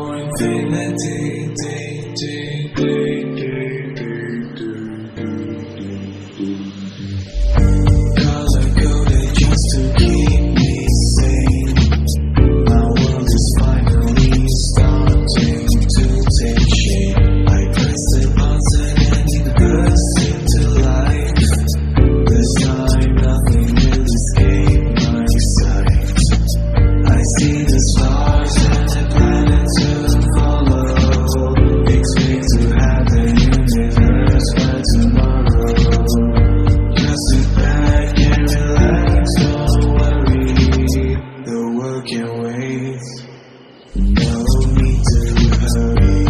for infinity. Color-coded just to keep me sane. My world is finally starting to take shape. I press the button and it bursts into life. This time nothing will escape my sight. I see the stars and the planets to follow. Expect to have the universe by tomorrow. Just sit back and relax, don't worry. The world can wait, no need to hurry.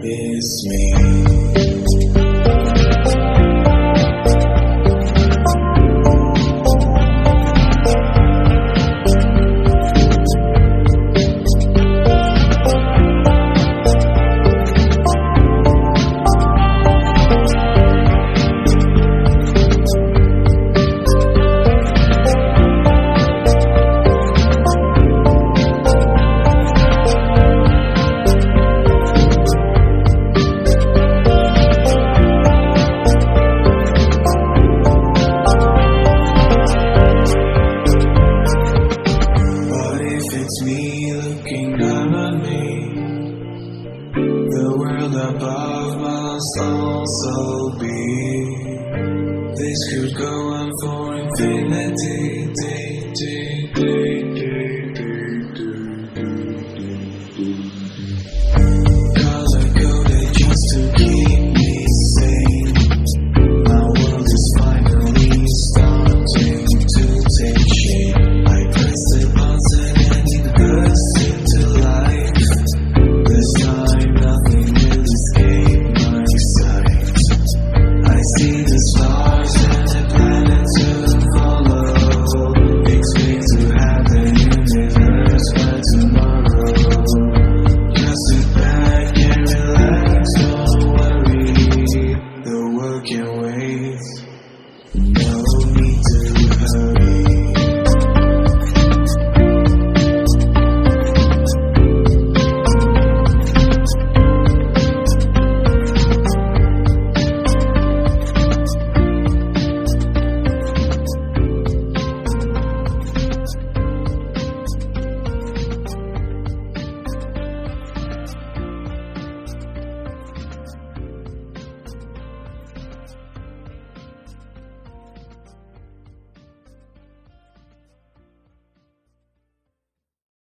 It's me. It's me looking down on me. The world above must also be. This could go on for infinity.